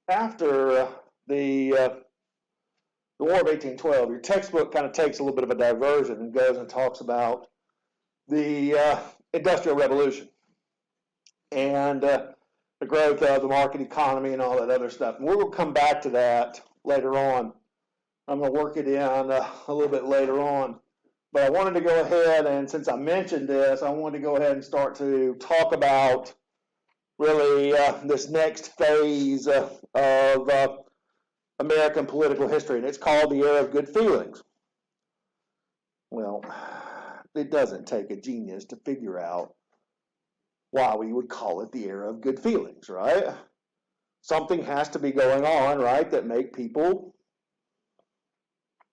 after the War of 1812, your textbook kind of takes a little bit of a diversion and goes and talks about the Industrial Revolution and the growth of the market economy and all that other stuff. And we're going to come back to that later on. I'm going to work it in a little bit later on. But I wanted to go ahead, and since I mentioned this, I wanted to go ahead and start to talk about really this next phase of American political history, and it's called the Era of Good Feelings. Well, it doesn't take a genius to figure out why we would call it the Era of Good Feelings, right? Something has to be going on, right, that make people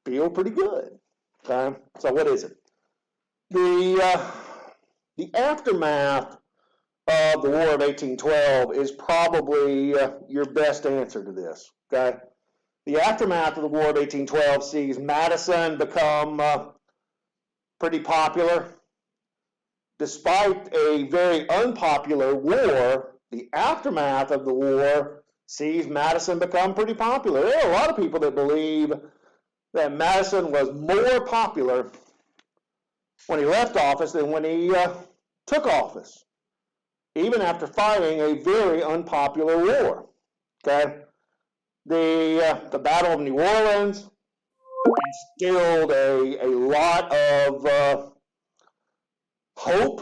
feel pretty good. Okay, so what is it? The aftermath of the War of 1812 is probably your best answer to this. Okay, the aftermath of the War of 1812 sees Madison become pretty popular. Despite a very unpopular war, the aftermath of the war sees Madison become pretty popular. There are a lot of people that believe that Madison was more popular when he left office than when he took office, even after fighting a very unpopular war. Okay, the Battle of New Orleans instilled a lot of hope,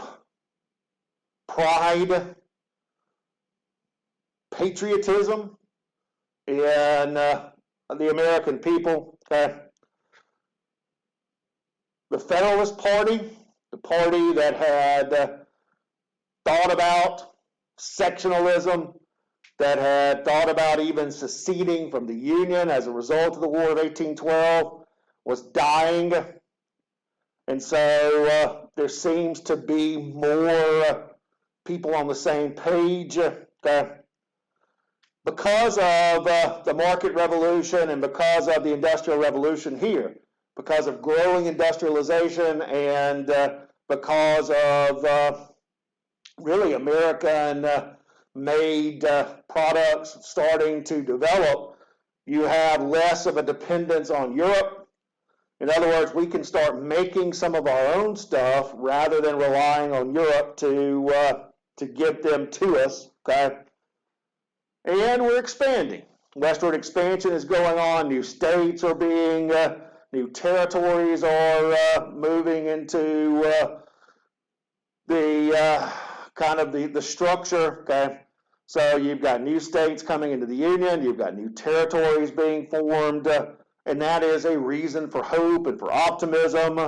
pride, patriotism in the American people. Okay. The Federalist Party, the party that had thought about sectionalism, that had thought about even seceding from the Union as a result of the War of 1812, was dying. And so there seems to be more people on the same page. Because of the market revolution and because of the Industrial Revolution here, because of growing industrialization and because of really American made products starting to develop, you have less of a dependence on Europe. In other words, we can start making some of our own stuff rather than relying on Europe to get them to us. Okay, and we're expanding. Westward expansion is going on. New states are being new territories are moving into the kind of the structure. Okay, so you've got new states coming into the Union. You've got new territories being formed, and that is a reason for hope and for optimism.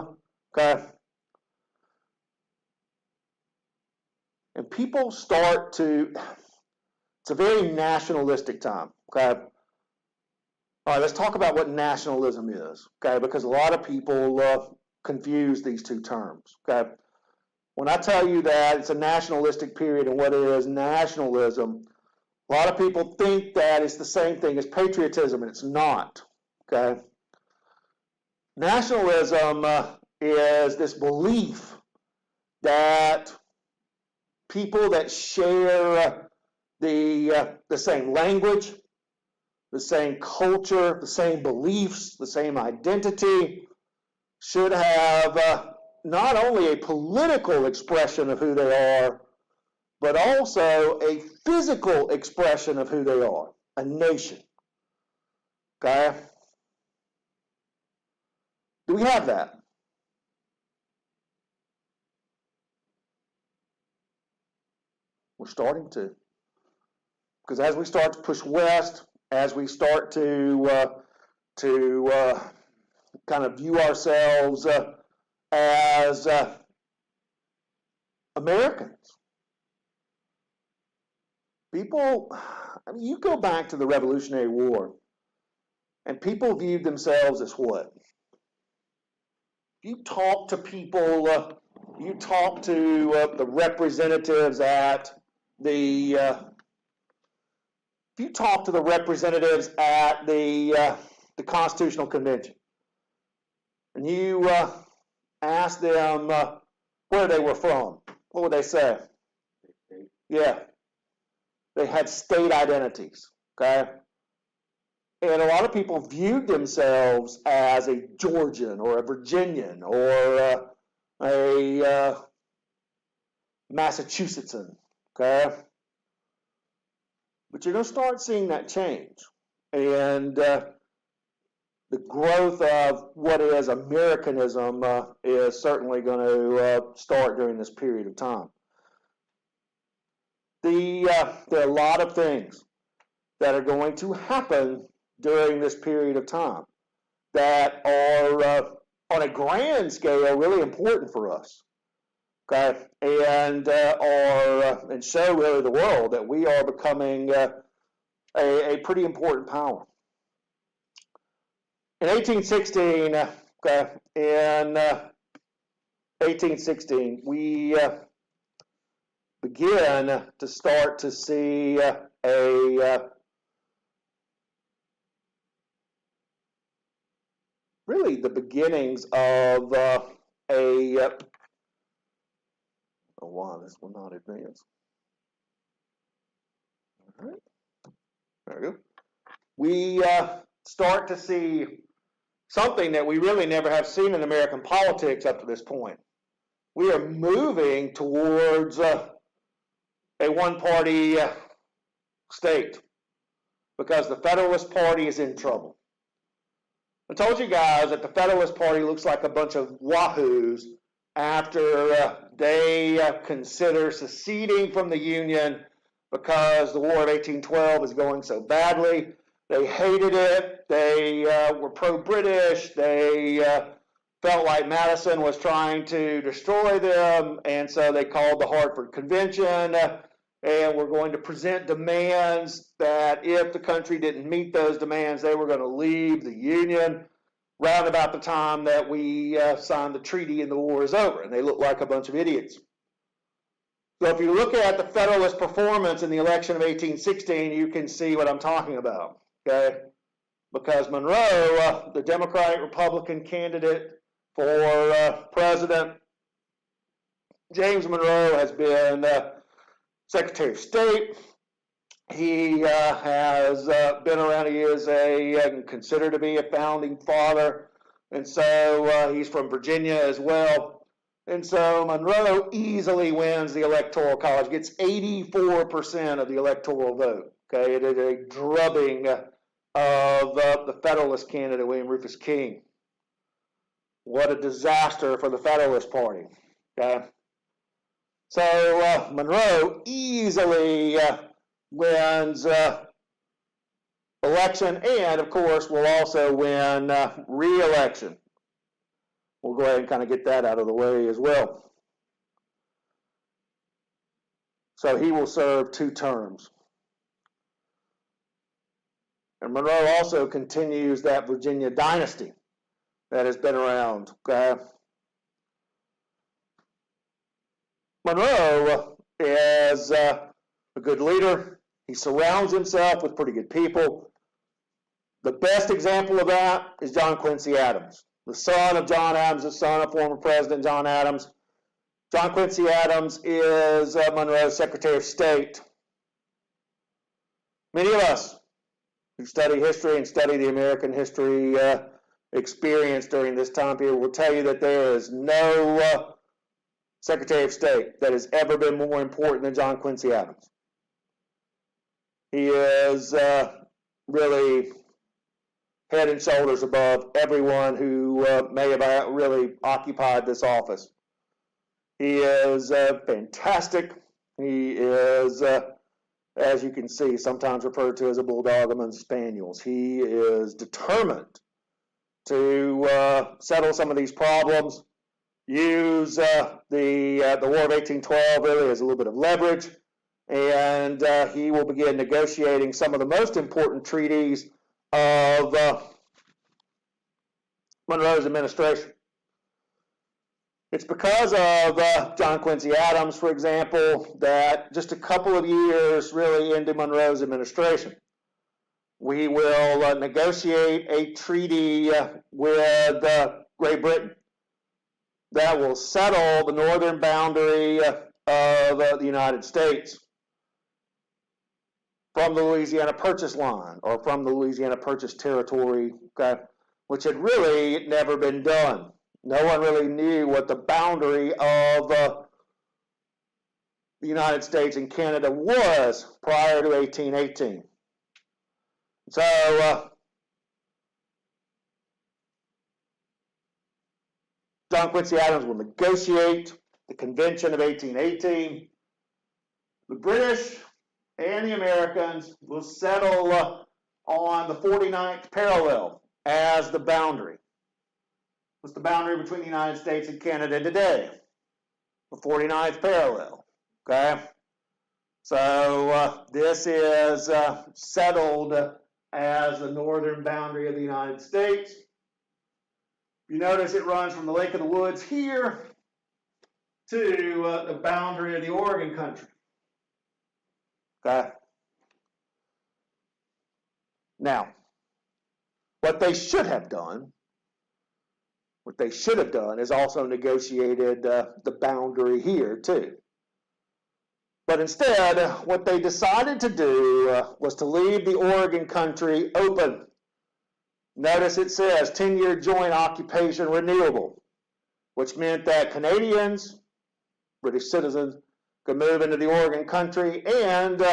Okay, and people start to. It's a very nationalistic time. Okay. All right, let's talk about what nationalism is, okay, because a lot of people confuse these two terms, okay? When I tell you that it's a nationalistic period and what is nationalism, a lot of people think that it's the same thing as patriotism, and it's not, okay? Nationalism is this belief that people that share the same language, the same culture, the same beliefs, the same identity, should have not only a political expression of who they are, but also a physical expression of who they are, a nation. Okay? Do we have that? We're starting to. Because as we start to push west, as we start to kind of view ourselves as Americans, people, I mean, you go back to the Revolutionary War, and people viewed themselves as what? You talk to people, you talk to the representatives at the, if you talk to the representatives at the Constitutional Convention, and you ask them where they were from, what would they say? Yeah, they had state identities, okay? And a lot of people viewed themselves as a Georgian or a Virginian or a Massachusettsan, okay? But you're going to start seeing that change. And the growth of what is Americanism is certainly going to start during this period of time. There are a lot of things that are going to happen during this period of time that are, on a grand scale, really important for us. Okay, and and show really the world that we are becoming a pretty important power. In 1816, in 1816, we begin to start to see really the beginnings of oh wow, this will not advance. All right, there we go. We start to see something that we really never have seen in American politics up to this point. We are moving towards a one-party state because the Federalist Party is in trouble. I told you guys that the Federalist Party looks like a bunch of wahoos after they consider seceding from the Union because the War of 1812 is going so badly. They hated it. They were pro-British. They felt like Madison was trying to destroy them, and so they called the Hartford Convention, and were going to present demands that if the country didn't meet those demands, they were going to leave the Union round about the time that we signed the treaty and the war is over, and they looked like a bunch of idiots. So if you look at the Federalist performance in the election of 1816, you can see what I'm talking about, okay? Because Monroe, the Democratic-Republican candidate for president, James Monroe has been Secretary of State. He has been around. He is considered to be a founding father, and so he's from Virginia as well. And so Monroe easily wins the Electoral College, gets 84% of the electoral vote. Okay, it is a drubbing of the Federalist candidate, William Rufus King. What a disaster for the Federalist Party. Okay, so Monroe easily wins election, and of course will also win re-election. We'll go ahead and kind of get that out of the way as well. So he will serve 2 terms. And Monroe also continues that Virginia dynasty that has been around. Okay? Monroe is a good leader. He surrounds himself with pretty good people. The best example of that is John Quincy Adams, the son of John Adams, the son of former President John Adams. John Quincy Adams is Monroe's Secretary of State. Many of us who study history and study the American history experience during this time period will tell you that there is no Secretary of State that has ever been more important than John Quincy Adams. He is really head and shoulders above everyone who may have really occupied this office. He is fantastic. He is, as you can see, sometimes referred to as a bulldog among spaniels. He is determined to settle some of these problems, use the War of 1812 really as a little bit of leverage, and he will begin negotiating some of the most important treaties of Monroe's administration. It's because of John Quincy Adams, for example, that just a couple of years really into Monroe's administration, we will negotiate a treaty with Great Britain that will settle the northern boundary of the United States. from the Louisiana Purchase line or from the Louisiana Purchase territory, okay, which had really never been done. No one really knew what the boundary of the United States and Canada was prior to 1818. So John Quincy Adams will negotiate the Convention of 1818. The British and the Americans will settle on the 49th parallel as the boundary. What's the boundary between the United States and Canada today? The 49th parallel. Okay? So this is settled as the northern boundary of the United States. You notice it runs from the Lake of the Woods here to the boundary of the Oregon country. Okay? Now, what they should have done is also negotiated the boundary here too. But instead, what they decided to do was to leave the Oregon country open. Notice it says 10-year joint occupation renewable, which meant that Canadians, British citizens, could move into the Oregon country, and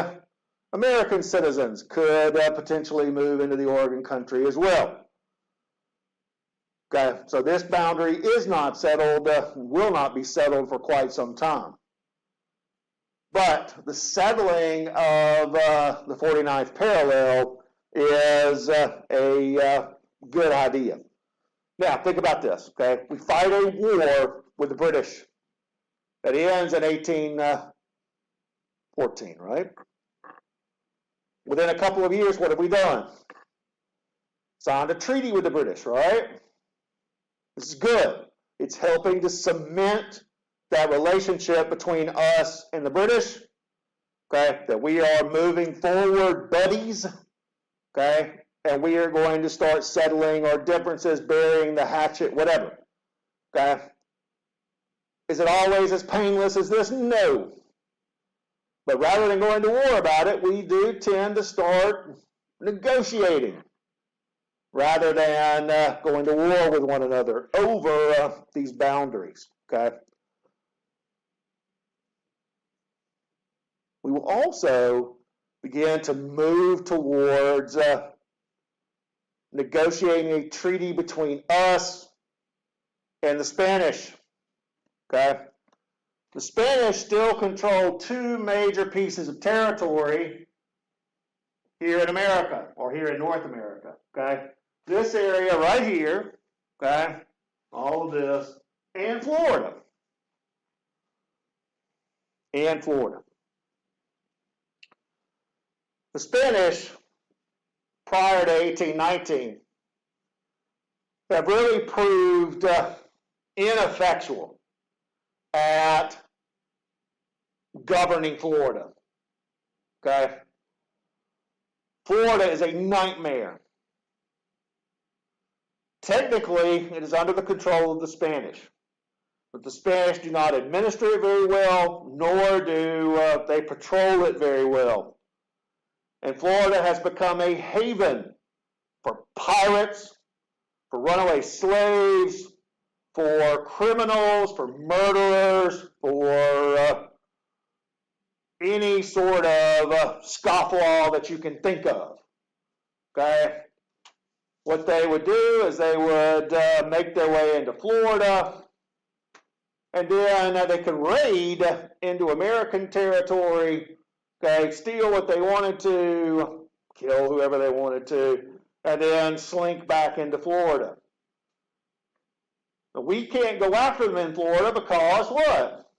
American citizens could potentially move into the Oregon country as well. Okay, so this boundary is not settled, will not be settled for quite some time. But the settling of the 49th parallel is a good idea. Now, think about this, okay? We fight a war with the British that ends in 1814, right? Within a couple of years, what have we done? Signed a treaty with the British, right? This is good. It's helping to cement that relationship between us and the British, okay, that we are moving forward buddies, okay, and we are going to start settling our differences, burying the hatchet, whatever, okay. Is it always as painless as this? No. But rather than going to war about it, we do tend to start negotiating rather than going to war with one another over these boundaries, okay? We will also begin to move towards negotiating a treaty between us and the Spanish, okay? The Spanish still control two major pieces of territory here in America, or here in North America, okay? This area right here, okay, all of this, and Florida. And Florida. The Spanish, prior to 1819, have really proved ineffectual at governing Florida, okay? Florida is a nightmare. Technically, it is under the control of the Spanish, but the Spanish do not administer it very well, nor do they patrol it very well. And Florida has become a haven for pirates, for runaway slaves, for criminals, for murderers, for any sort of scofflaw that you can think of, okay? What they would do is they would make their way into Florida, and then they could raid into American territory, okay, steal what they wanted to, kill whoever they wanted to, and then slink back into Florida. But we can't go after them in Florida because what?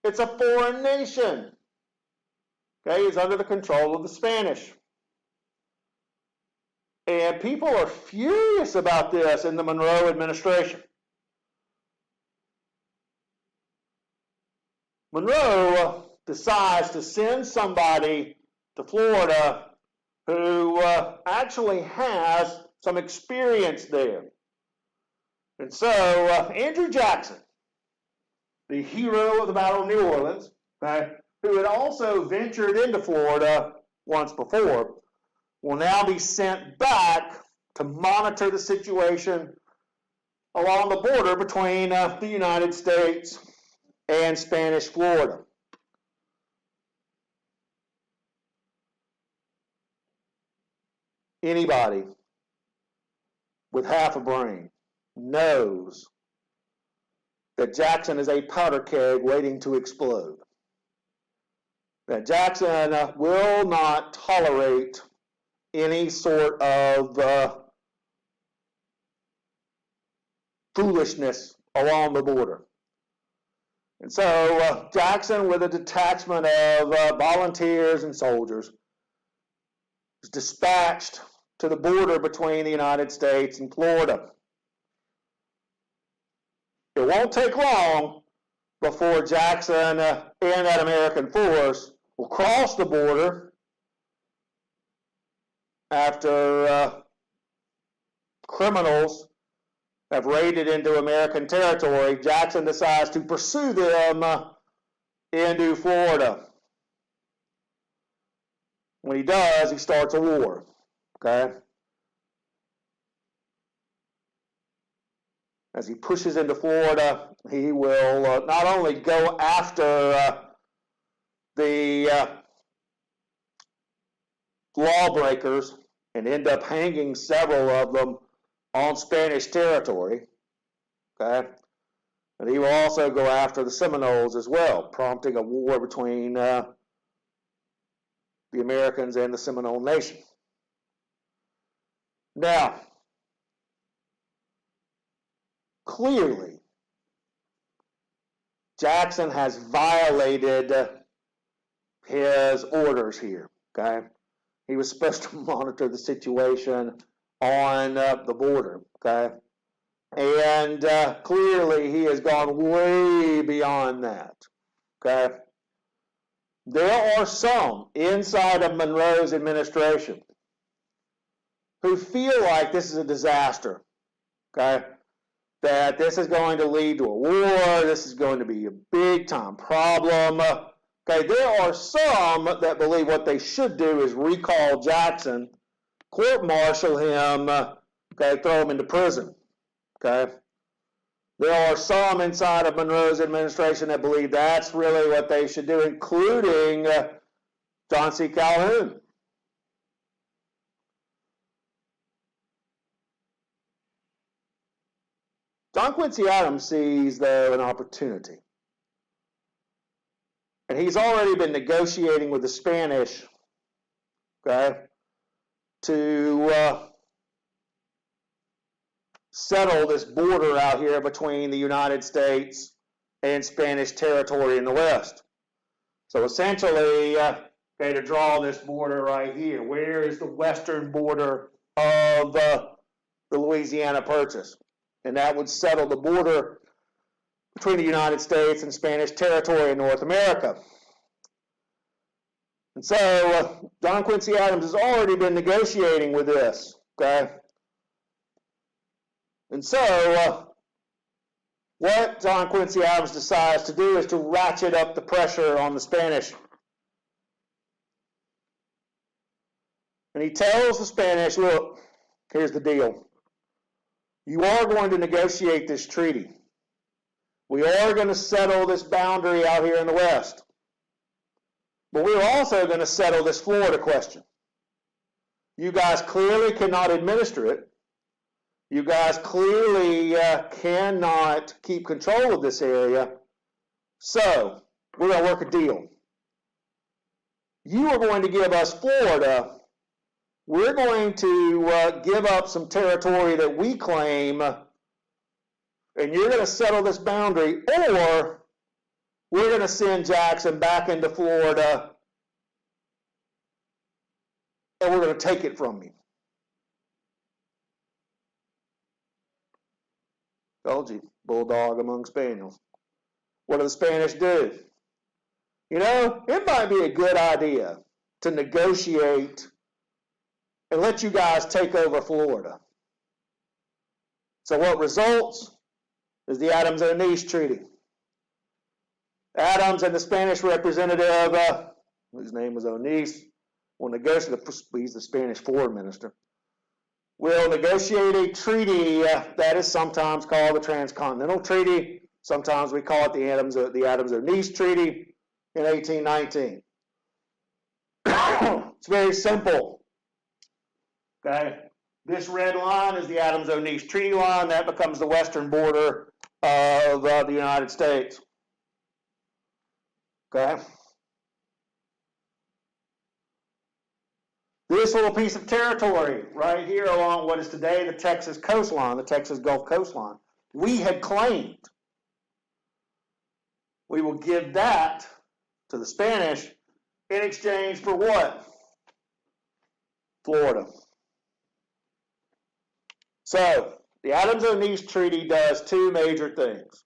It's a foreign nation. Okay, it's under the control of the Spanish. And people are furious about this in the Monroe administration. Monroe decides to send somebody to Florida who actually has some experience there. And so Andrew Jackson, the hero of the Battle of New Orleans, okay, who had also ventured into Florida once before, will now be sent back to monitor the situation along the border between the United States and Spanish Florida. Anybody with half a brain knows that Jackson is a powder keg waiting to explode. That Jackson will not tolerate any sort of foolishness along the border. And so Jackson, with a detachment of volunteers and soldiers, was dispatched to the border between the United States and Florida. It won't take long before Jackson and that American force will cross the border after criminals have raided into American territory. Jackson decides to pursue them into Florida. When he does, he starts a war. Okay? As he pushes into Florida, he will not only go after the lawbreakers and end up hanging several of them on Spanish territory, okay? And he will also go after the Seminoles as well, prompting a war between the Americans and the Seminole Nation. Now, clearly, Jackson has violated his orders here, okay? He was supposed to monitor the situation on the border, okay? And clearly he has gone way beyond that, okay? There are some inside of Monroe's administration who feel like this is a disaster, okay? That this is going to lead to a war, this is going to be a big-time problem. Okay, there are some that believe what they should do is recall Jackson, court-martial him, okay, throw him into prison, okay? There are some inside of Monroe's administration that believe that's really what they should do, including John C. Calhoun. John Quincy Adams sees, though, an opportunity. And he's already been negotiating with the Spanish, okay, to settle this border out here between the United States and Spanish territory in the West. So essentially, okay, to draw this border right here, where is the western border of the Louisiana Purchase? And that would settle the border between the United States and Spanish territory in North America. And so John Quincy Adams has already been negotiating with this, okay? And so what John Quincy Adams decides to do is to ratchet up the pressure on the Spanish. And he tells the Spanish, look, here's the deal. You are going to negotiate this treaty. We are going to settle this boundary out here in the West. But we're also going to settle this Florida question. You guys clearly cannot administer it. You guys clearly cannot keep control of this area. So, we're going to work a deal. You are going to give us Florida. We're going to give up some territory that we claim, and you're going to settle this boundary, or we're going to send Jackson back into Florida, and we're going to take it from you. Told you, bulldog among spaniels. What do the Spanish do? You know, it might be a good idea to negotiate and let you guys take over Florida. So what results is the Adams-O'Neese Treaty. Adams and the Spanish representative, whose name was Onís, will negotiate, he's the Spanish foreign minister, will negotiate a treaty that is sometimes called the Transcontinental Treaty. Sometimes we call it the Adams-Onís Treaty in 1819. It's very simple. Okay, this red line is the Adams-Onís Treaty line. That becomes the western border of the United States. Okay. This little piece of territory right here along what is today the Texas coastline, the Texas Gulf coastline, we had claimed. We will give that to the Spanish in exchange for what? Florida. So, the Adams-Onís Treaty does two major things.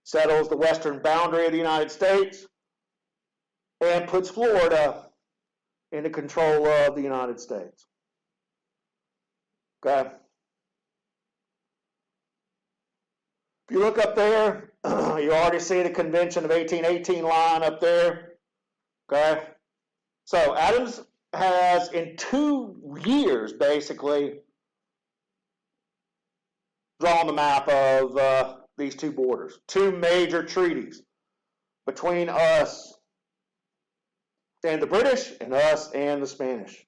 Settles the western boundary of the United States and puts Florida into control of the United States. Okay? If you look up there, you already see the Convention of 1818 line up there. Okay? So Adams has, in 2 years, basically, drawn the map of these two borders. Two major treaties between us and the British and us and the Spanish.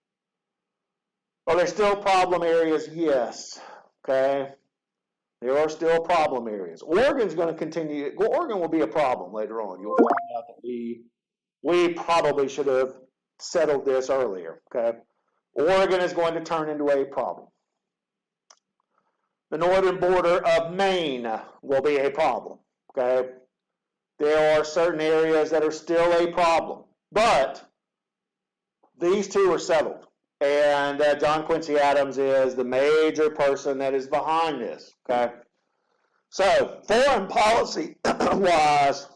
Are there still problem areas? Yes. Okay? There are still problem areas. Oregon's going to continue. Oregon will be a problem later on. You'll find out that we probably should have settled this earlier. Okay? Oregon is going to turn into a problem. The northern border of Maine will be a problem. Okay? There are certain areas that are still a problem. But these two are settled. And John Quincy Adams is the major person that is behind this. Okay? So, foreign policy wise,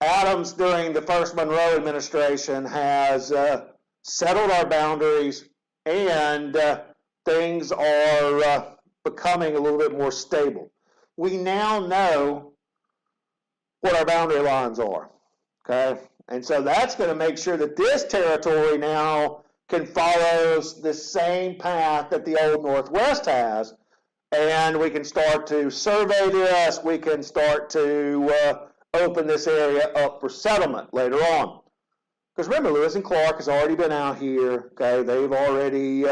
Adams during the first Monroe administration has settled our boundaries, and things are becoming a little bit more stable. We now know what our boundary lines are. Okay? And so that's going to make sure that this territory now can follow the same path that the Old Northwest has, and we can start to survey this, we can start to open this area up for settlement later on. Because remember, Lewis and Clark has already been out here, okay, they've already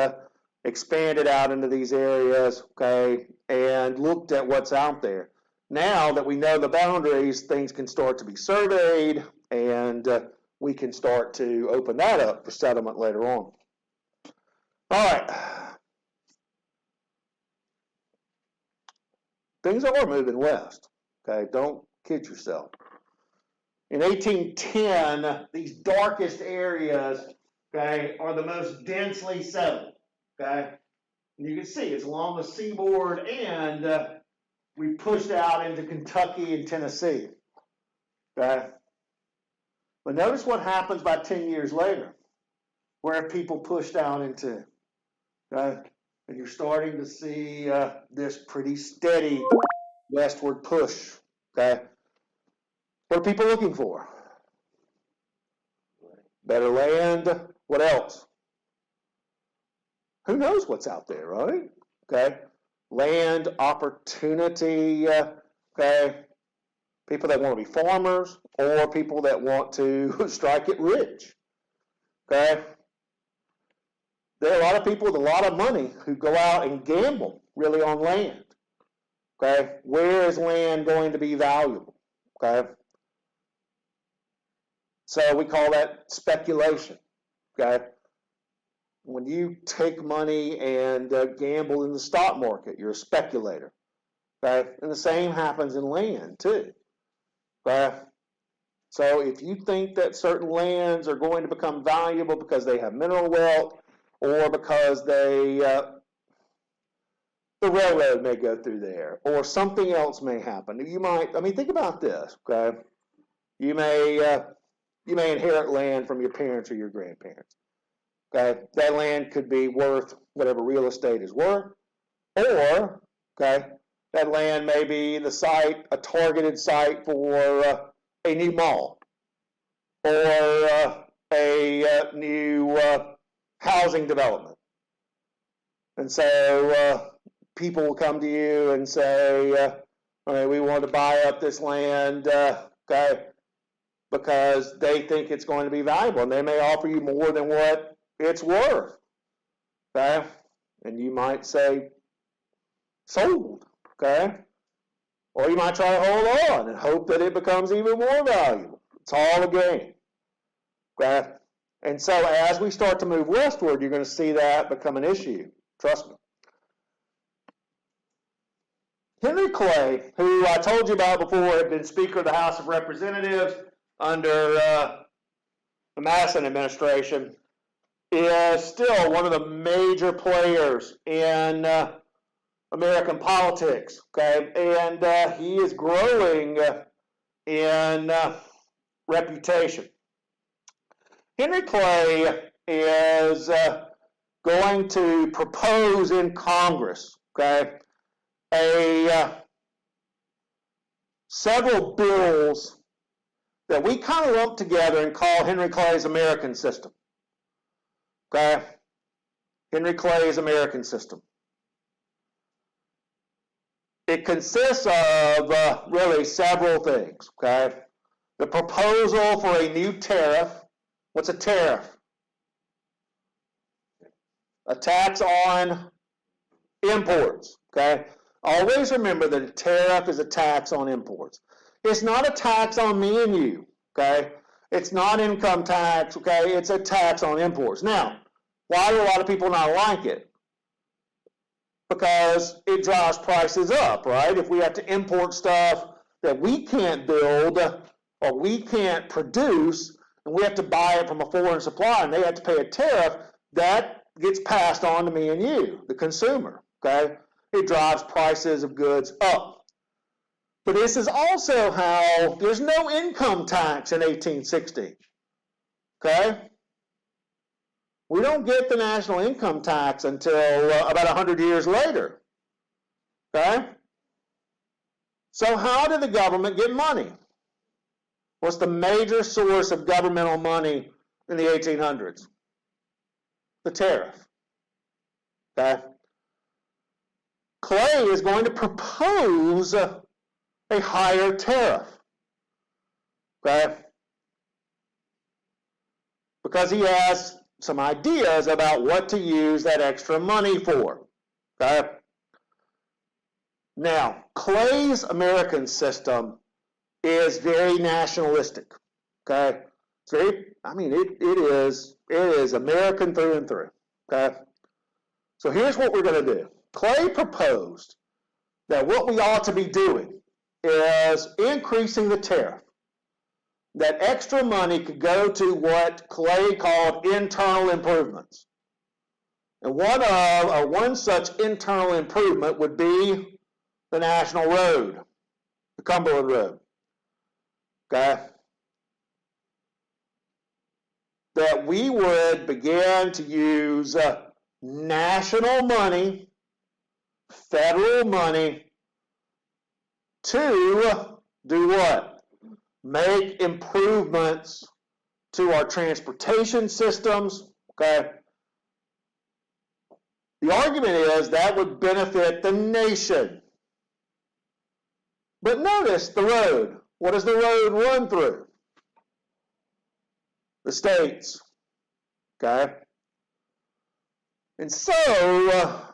expanded out into these areas, okay, and looked at what's out there. Now that we know the boundaries, things can start to be surveyed, and we can start to open that up for settlement later on. All right. Things are moving west. Okay, don't kid yourself. In 1810, these darkest areas, okay, are the most densely settled. Okay, and you can see it's along the seaboard, and we pushed out into Kentucky and Tennessee. Okay. But notice what happens by 10 years later. Where have people pushed out into? Okay? And you're starting to see this pretty steady westward push. Okay? What are people looking for? Better land. What else? Who knows what's out there, right? Okay? Land, opportunity, okay? People that want to be farmers, or people that want to strike it rich. Okay? There are a lot of people with a lot of money who go out and gamble really on land. Okay? Where is land going to be valuable? Okay? So we call that speculation. Okay? When you take money and gamble in the stock market, you're a speculator. Okay? And the same happens in land too. Okay? So if you think that certain lands are going to become valuable because they have mineral wealth, or because the railroad may go through there, or something else may happen, you might. I mean, think about this. Okay, you may inherit land from your parents or your grandparents. Okay, that land could be worth whatever real estate is worth, or okay, That land may be the site, a targeted site for a new mall or a new housing development. And so people will come to you and say, okay, we want to buy up this land, okay, because they think it's going to be valuable, and they may offer you more than what it's worth, okay? And you might say, sold, okay? Or you might try to hold on and hope that it becomes even more valuable. It's all a game, okay? And so as we start to move westward, you're going to see that become an issue. Trust me. Henry Clay, who I told you about before, had been Speaker of the House of Representatives under the Madison administration, is still one of the major players in American politics, okay? And he is growing in reputation. Henry Clay is going to propose in Congress, okay, several bills that we kind of lump together and call Henry Clay's American System. Okay? Henry Clay's American System. It consists of really several things. Okay? The proposal for a new tariff. What's a tariff? A tax on imports. Okay? Always remember that a tariff is a tax on imports. It's not a tax on me and you, okay? It's not income tax, okay? It's a tax on imports. Now, why do a lot of people not like it? Because it drives prices up, right? If we have to import stuff that we can't build or we can't produce, and we have to buy it from a foreign supplier and they have to pay a tariff, that gets passed on to me and you, the consumer, okay? It drives prices of goods up. But this is also how there's no income tax in 1860. Okay? We don't get the national income tax until about 100 years later. Okay? So how did the government get money? What's the major source of governmental money in the 1800s? The tariff. Okay? Clay is going to propose a higher tariff, okay? Because he has some ideas about what to use that extra money for, okay? Now, Clay's American System is very nationalistic, okay? It's very, it is American through and through, okay? So here's what we're going to do. Clay proposed that what we ought to be doing is increasing the tariff. That extra money could go to what Clay called internal improvements. And one such internal improvement would be the National Road, the Cumberland Road. Okay? That we would begin to use national money, federal money, to do what? Make improvements to our transportation systems, okay? The argument is that would benefit the nation. But notice the road. What does the road run through? The states, okay? And so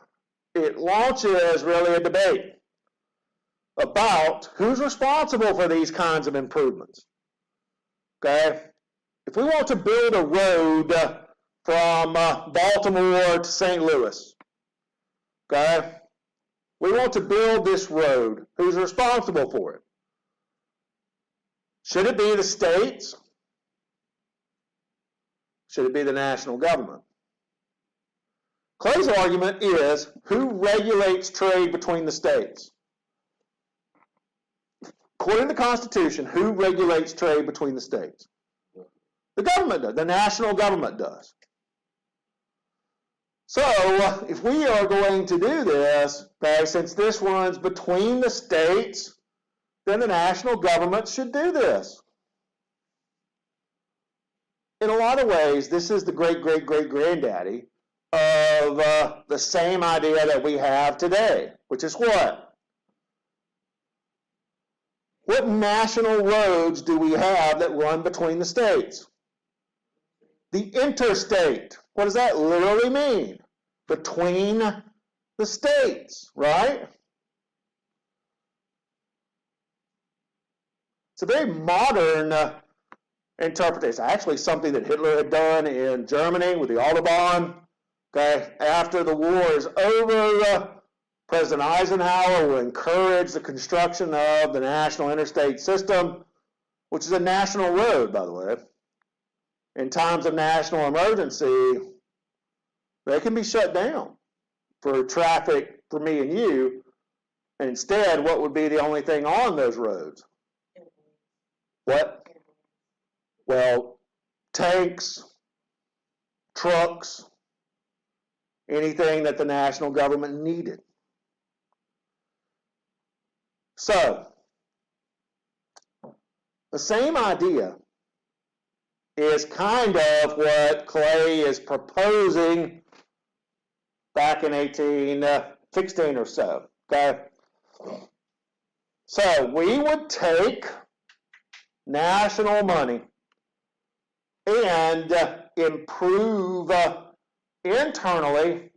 it launches really a debate about who's responsible for these kinds of improvements. Okay? If we want to build a road from Baltimore to St. Louis, okay? We want to build this road. Who's responsible for it? Should it be the states? Should it be the national government? Clay's argument is, who regulates trade between the states? According to the Constitution, who regulates trade between the states? The government does. The national government does. So if we are going to do this, okay, since this runs between the states, then the national government should do this. In a lot of ways, this is the great-great-great-granddaddy of the same idea that we have today, which is what? What national roads do we have that run between the states? The interstate. What does that literally mean? Between the states, right? It's a very modern interpretation. Actually, something that Hitler had done in Germany with the Autobahn. Okay, after the war is over, President Eisenhower will encourage the construction of the national interstate system, which is a national road, by the way. In times of national emergency, they can be shut down for traffic for me and you. And instead, what would be the only thing on those roads? What? Well, tanks, trucks, anything that the national government needed. So, the same idea is kind of what Clay is proposing back in 1816 or so. Okay? So, we would take national money and improve internally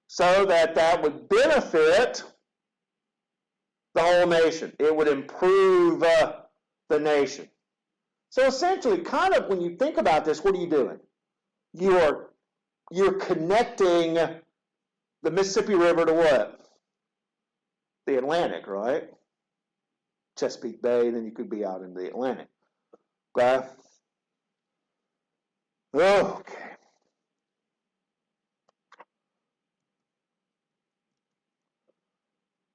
so that that would benefit the whole nation. It would improve the nation. So essentially, kind of when you think about this, what are you doing? You're connecting the Mississippi River to what? The Atlantic, right? Chesapeake Bay, then you could be out in the Atlantic. Okay? Okay.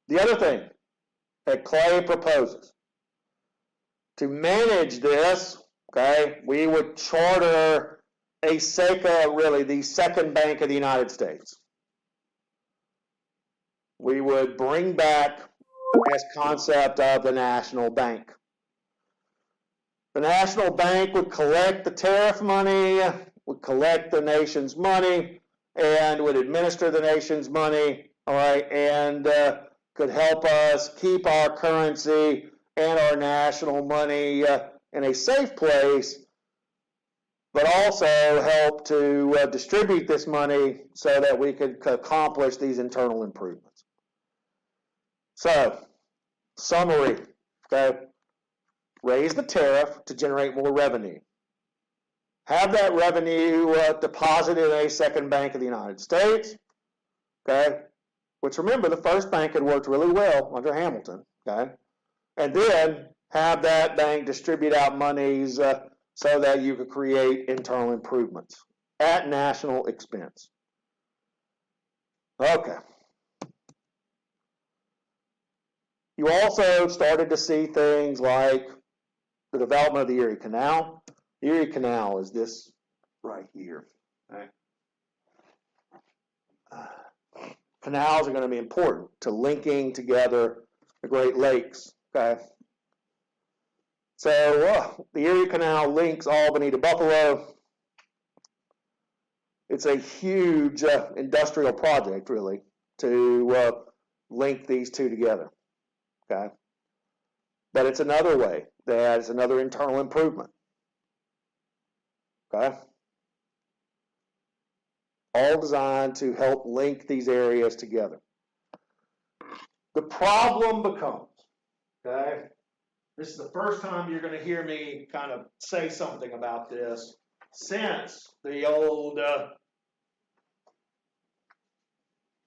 The other thing that Clay proposes, to manage this, okay, we would charter a SECA, really the second bank of the United States. We would bring back this concept of the national bank. The national bank would collect the tariff money, would collect the nation's money, and would administer the nation's money, all right, and could help us keep our currency and our national money in a safe place, but also help to distribute this money so that we could accomplish these internal improvements. So, summary, okay? Raise the tariff to generate more revenue. Have that revenue deposited in a second bank of the United States, okay? Which, remember, the first bank had worked really well under Hamilton, okay? And then have that bank distribute out monies so that you could create internal improvements at national expense. Okay. You also started to see things like the development of the Erie Canal. The Erie Canal is this right here. Right? Canals are going to be important to linking together the Great Lakes. Okay. So the Erie Canal links Albany to Buffalo. It's a huge industrial project, really, to link these two together. Okay. But it's another way. That is another internal improvement. Okay. All designed to help link these areas together. The problem becomes, okay, this is the first time you're going to hear me kind of say something about this since the old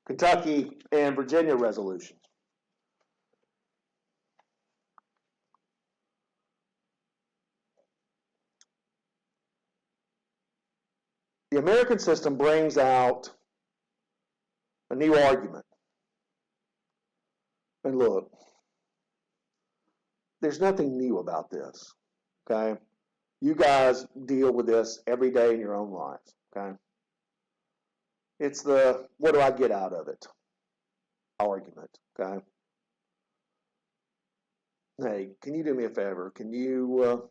Kentucky and Virginia resolutions. The American system brings out a new argument. And look, there's nothing new about this, okay? You guys deal with this every day in your own lives, okay? It's the what do I get out of it argument, okay? Hey, can you do me a favor? Can you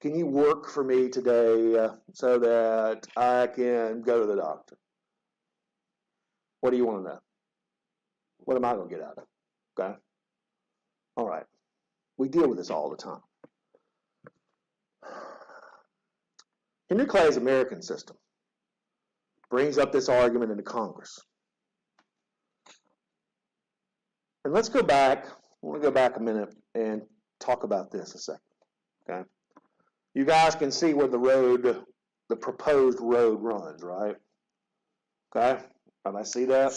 work for me today so that I can go to the doctor? What do you want to know? What am I going to get out of it? Okay? All right. We deal with this all the time. Henry Clay's American System brings up this argument into Congress. And let's go back. I want to go back a minute and talk about this a second. Okay? You guys can see where the proposed road runs, right? Okay? Can I see that?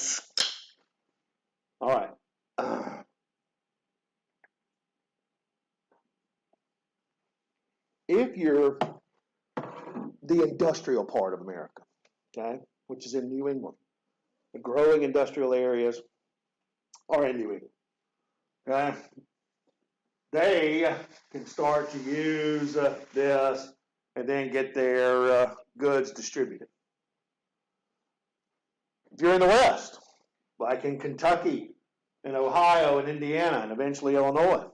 All right. If you're the industrial part of America, okay, which is in New England, the growing industrial areas are in New England, okay? They can start to use this and then get their goods distributed. If you're in the West, like in Kentucky and Ohio and Indiana and eventually Illinois,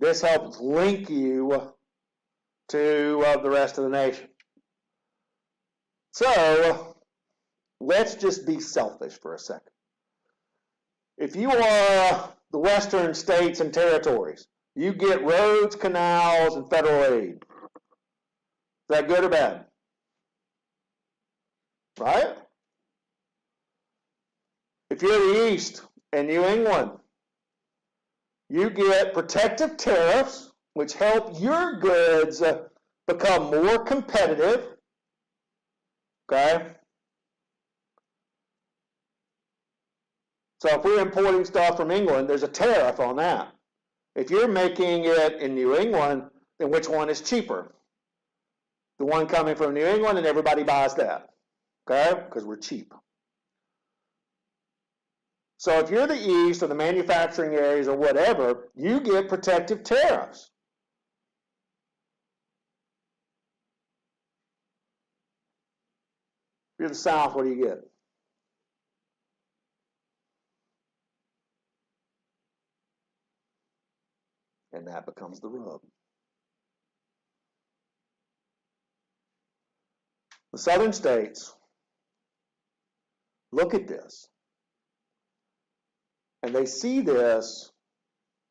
this helps link you to the rest of the nation. So let's just be selfish for a second. If you are the western states and territories, you get roads, canals, and federal aid. Is that good or bad? Right? If you're the East and New England, you get protective tariffs, which help your goods become more competitive. Okay? So if we're importing stuff from England, there's a tariff on that. If you're making it in New England, then which one is cheaper? The one coming from New England, and everybody buys that. Okay? Because we're cheap. So if you're the East or the manufacturing areas or whatever, you get protective tariffs. If you're the South, what do you get? And that becomes the rub. The southern states look at this, and they see this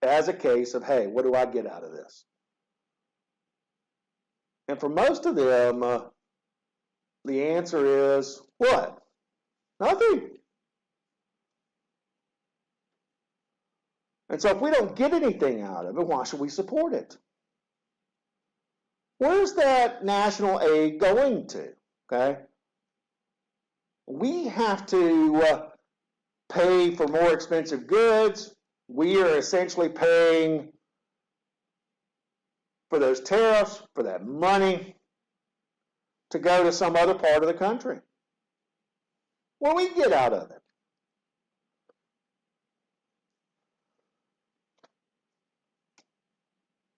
as a case of, hey, what do I get out of this? And for most of them, the answer is what? Nothing. And so if we don't get anything out of it, why should we support it? Where's that national aid going to? Okay? We have to pay for more expensive goods. We are essentially paying for those tariffs, for that money, to go to some other part of the country. What do we get out of it?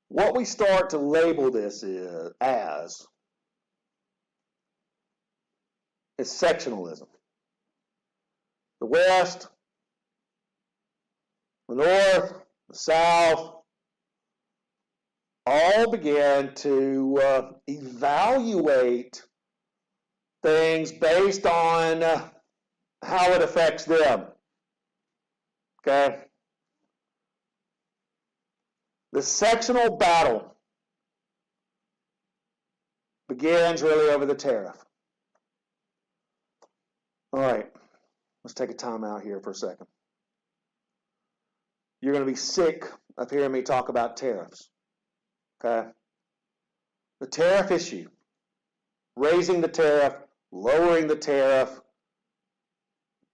What we start to label this as is sectionalism. The West, the North, the South, all began to evaluate things based on how it affects them. Okay? The sectional battle begins really over the tariff. All right, let's take a time out here for a second. You're going to be sick of hearing me talk about tariffs. Okay? The tariff issue, raising the tariff, lowering the tariff,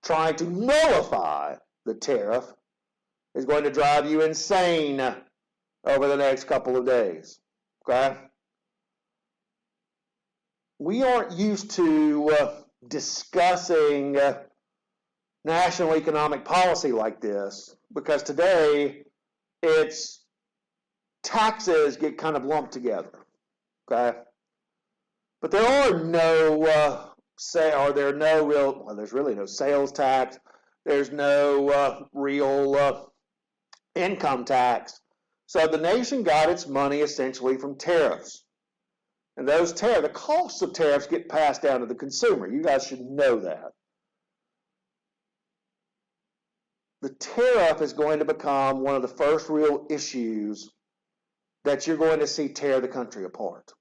trying to nullify the tariff is going to drive you insane over the next couple of days. Okay? We aren't used to discussing national economic policy like this because today it's taxes get kind of lumped together. Okay? But there are no there's really no sales tax. There's no real income tax. So the nation got its money essentially from tariffs. And the costs of tariffs get passed down to the consumer. You guys should know that. The tariff is going to become one of the first real issues that you're going to see tear the country apart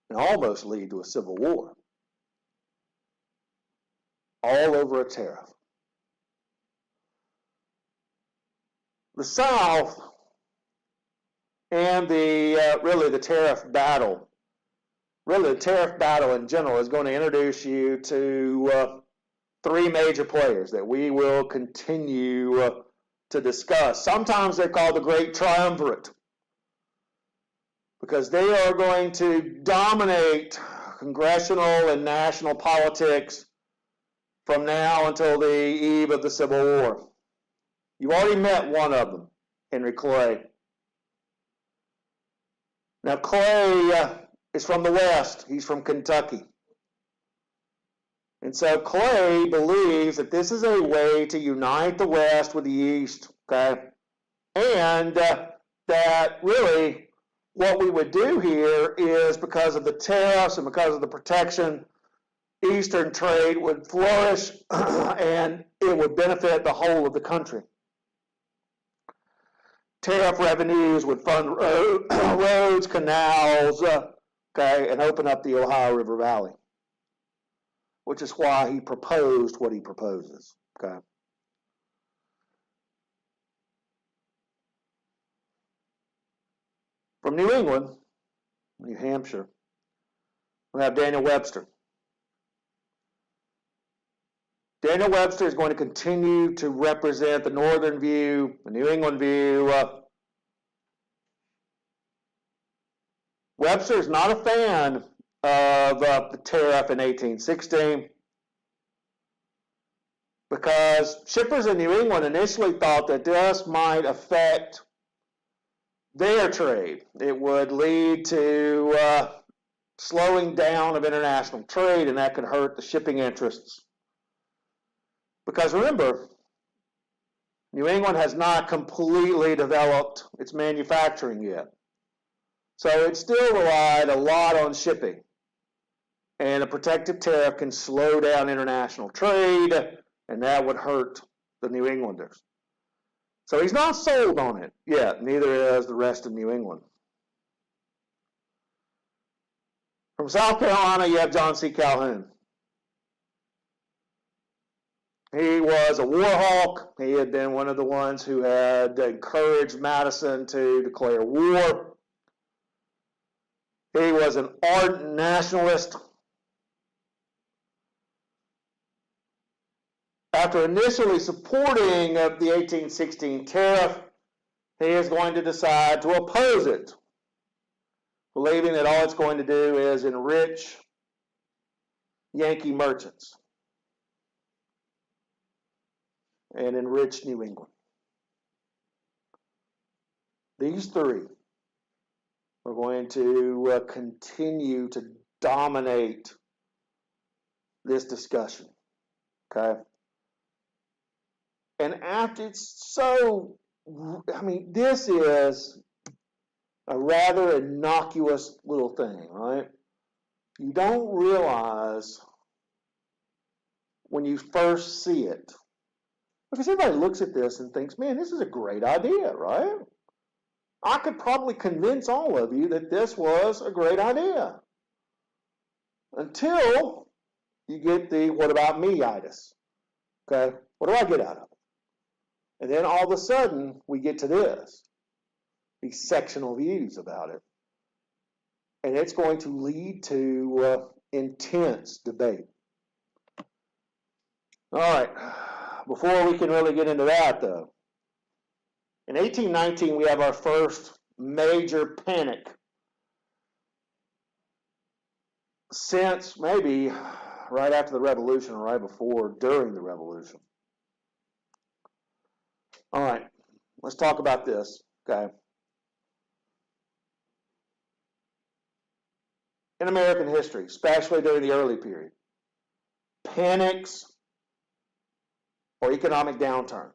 and almost lead to a civil war. All over a tariff. The South and the tariff battle, the tariff battle in general is going to introduce you to three major players that we will continue to discuss. Sometimes they're called the Great Triumvirate because they are going to dominate congressional and national politics from now until the eve of the Civil War. You've already met one of them, Henry Clay. Now, Clay is from the West. He's from Kentucky. And so Clay believes that this is a way to unite the West with the East, okay? And that really what we would do here is because of the tariffs and because of the protection, Eastern trade would flourish and it would benefit the whole of the country. Tariff revenues would fund roads, canals, and open up the Ohio River Valley, which is why he proposed what he proposes, okay? From New England, New Hampshire, we have Daniel Webster. Daniel Webster is going to continue to represent the Northern view, the New England view. Webster is not a fan of the tariff in 1816 because shippers in New England initially thought that this might affect their trade. It would lead to slowing down of international trade, and that could hurt the shipping interests. Because remember, New England has not completely developed its manufacturing yet. So it still relied a lot on shipping. And a protective tariff can slow down international trade, and that would hurt the New Englanders. So he's not sold on it yet, neither is the rest of New England. From South Carolina, you have John C. Calhoun. He was a war hawk. He had been one of the ones who had encouraged Madison to declare war. He was an ardent nationalist. After initially supporting the 1816 tariff, he is going to decide to oppose it, believing that all it's going to do is enrich Yankee merchants and enrich New England. These three are going to continue to dominate this discussion, okay? And after this is a rather innocuous little thing, right? You don't realize when you first see it. Because everybody looks at this and thinks, man, this is a great idea, right? I could probably convince all of you that this was a great idea. Until you get the what about me-itis. Okay? What do I get out of it? And then all of a sudden, we get to this. These sectional views about it. And it's going to lead to intense debate. All right. Before we can really get into that, though, in 1819, we have our first major panic since maybe right after the Revolution or right before, during the Revolution. All right, let's talk about this, okay? In American history, especially during the early period, panics or economic downturns.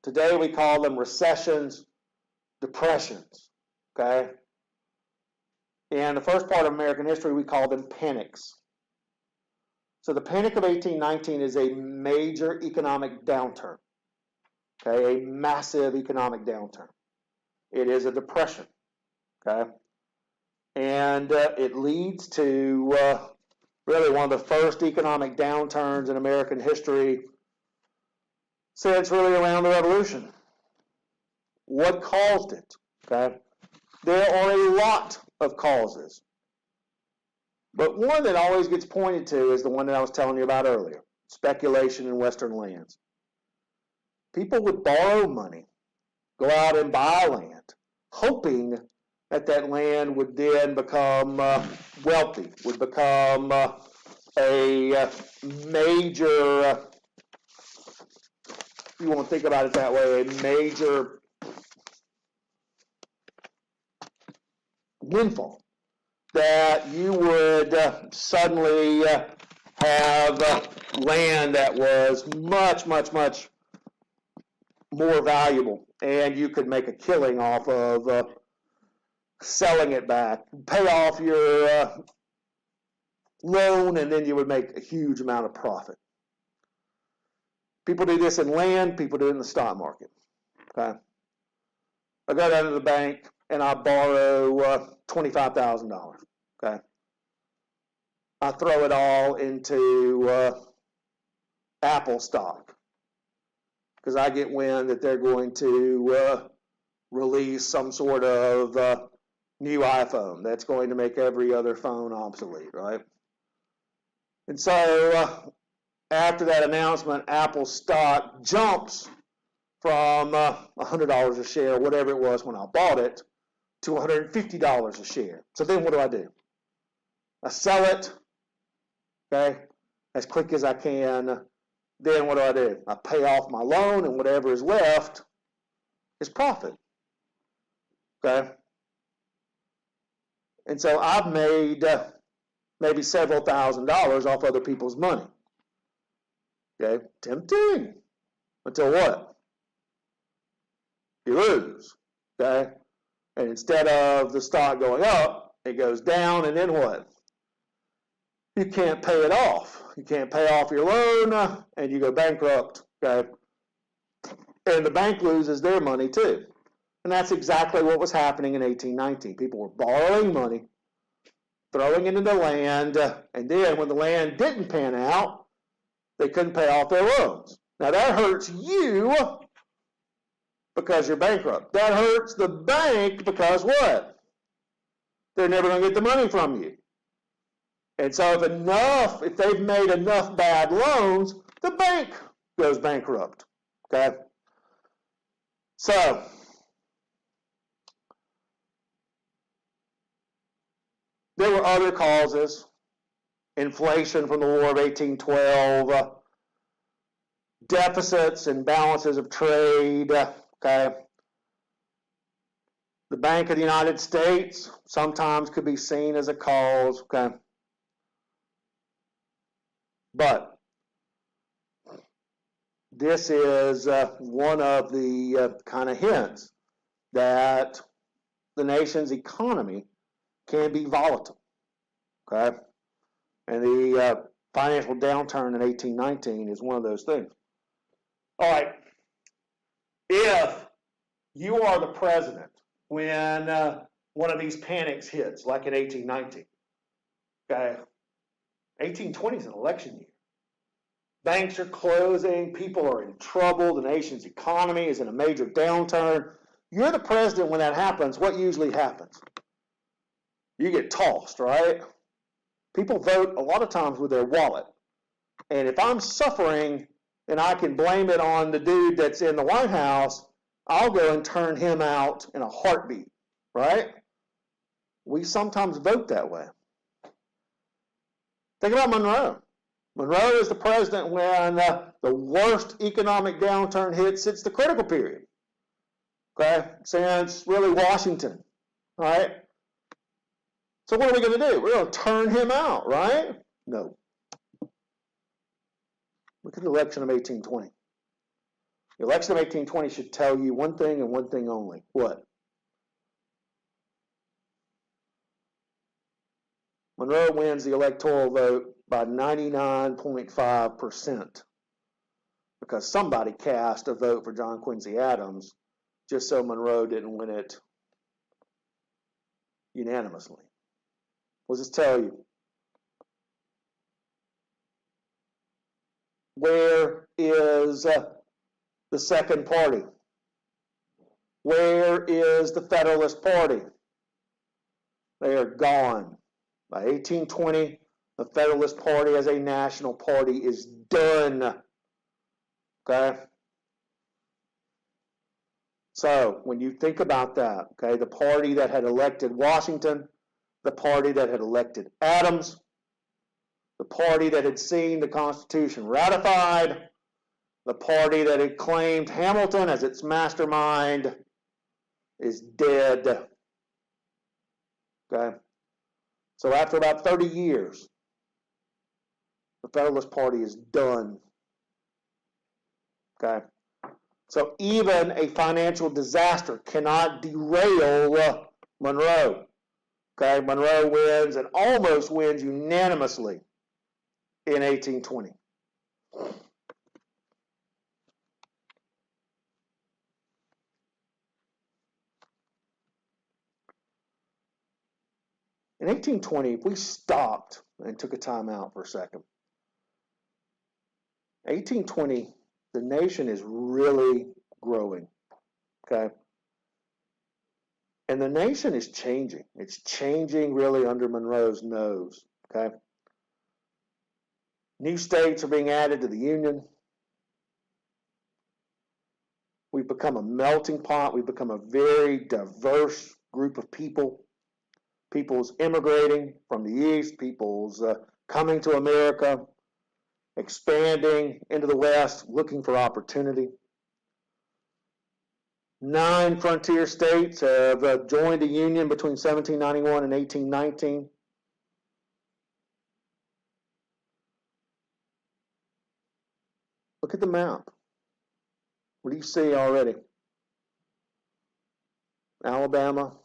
Today we call them recessions, depressions, okay? In the first part of American history, we call them panics. So the Panic of 1819 is a major economic downturn, okay? A massive economic downturn. It is a depression, okay? And it leads to really one of the first economic downturns in American history since really around the Revolution. What caused it? Okay, there are a lot of causes, but one that always gets pointed to is the one that I was telling you about earlier: speculation in Western lands. People would borrow money, go out and buy land, hoping that that land would then become wealthy, would become a major, you want to think about it that way, a major windfall, that you would suddenly have land that was much, much, much more valuable, and you could make a killing off of selling it back, pay off your loan, and then you would make a huge amount of profit. People do this in land, people do it in the stock market. Okay, I go down to the bank and I borrow $25,000. Okay, I throw it all into Apple stock because I get wind that they're going to release some sort of new iPhone that's going to make every other phone obsolete, right? And so after that announcement, Apple stock jumps from $100 a share, whatever it was when I bought it, to $150 a share. So then what do? I sell it, okay, as quick as I can. Then what do? I pay off my loan, and whatever is left is profit, okay? And so I've made maybe several $1,000s off other people's money. Okay, tempting. Until what? You lose. Okay? And instead of the stock going up, it goes down, and then what? You can't pay it off. You can't pay off your loan, and you go bankrupt. Okay? And the bank loses their money too. And that's exactly what was happening in 1819. People were borrowing money, throwing it into land, and then when the land didn't pan out, they couldn't pay off their loans. Now that hurts you because you're bankrupt. That hurts the bank because what? They're never going to get the money from you. And so if they've made enough bad loans, the bank goes bankrupt. Okay? So there were other causes. Inflation from the War of 1812, deficits and balances of trade, okay? The Bank of the United States sometimes could be seen as a cause, okay? But this is one of the kind of hints that the nation's economy can be volatile, okay? And the financial downturn in 1819 is one of those things. All right. If you are the president when one of these panics hits, like in 1819, okay, 1820 is an election year. Banks are closing. People are in trouble. The nation's economy is in a major downturn. You're the president when that happens. What usually happens? You get tossed, right? People vote a lot of times with their wallet. And if I'm suffering and I can blame it on the dude that's in the White House, I'll go and turn him out in a heartbeat, right? We sometimes vote that way. Think about Monroe. Monroe is the president when the worst economic downturn hits. It's the critical period, okay, since really Washington, right? So what are we going to do? We're going to turn him out, right? No. Look at the election of 1820. The election of 1820 should tell you one thing and one thing only. What? Monroe wins the electoral vote by 99.5% because somebody cast a vote for John Quincy Adams just so Monroe didn't win it unanimously. What does this tell you? Where is the second party? Where is the Federalist Party? They are gone. By 1820, the Federalist Party as a national party is done. Okay? So, when you think about that, okay, the party that had elected Washington, the party that had elected Adams, the party that had seen the Constitution ratified, the party that had claimed Hamilton as its mastermind is dead. Okay? So after about 30 years, the Federalist Party is done. Okay? So even a financial disaster cannot derail Monroe. Okay? Monroe wins and almost wins unanimously in 1820. In 1820, if we stopped and took a time out for a second, 1820, the nation is really growing, okay? And the nation is changing. It's changing really under Monroe's nose, okay? New states are being added to the Union. We've become a melting pot. We've become a very diverse group of people. People's immigrating from the East, people's coming to America, expanding into the West, looking for opportunity. 9 frontier states have joined the Union between 1791 and 1819. Look at the map. What do you see already? Alabama,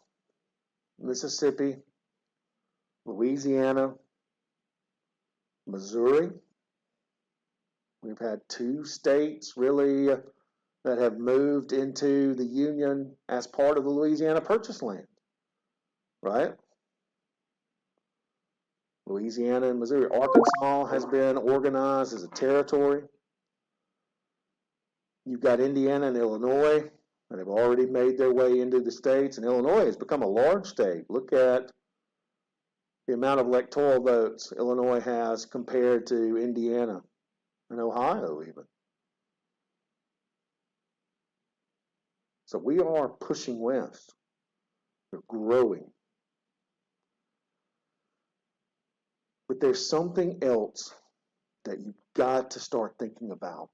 Mississippi, Louisiana, Missouri. We've had 2 states really that have moved into the Union as part of the Louisiana Purchase land, right? Louisiana and Missouri. Arkansas has been organized as a territory. You've got Indiana and Illinois that have already made their way into the states, and Illinois has become a large state. Look at the amount of electoral votes Illinois has compared to Indiana and Ohio even. So we are pushing west. We're growing. But there's something else that you've got to start thinking about.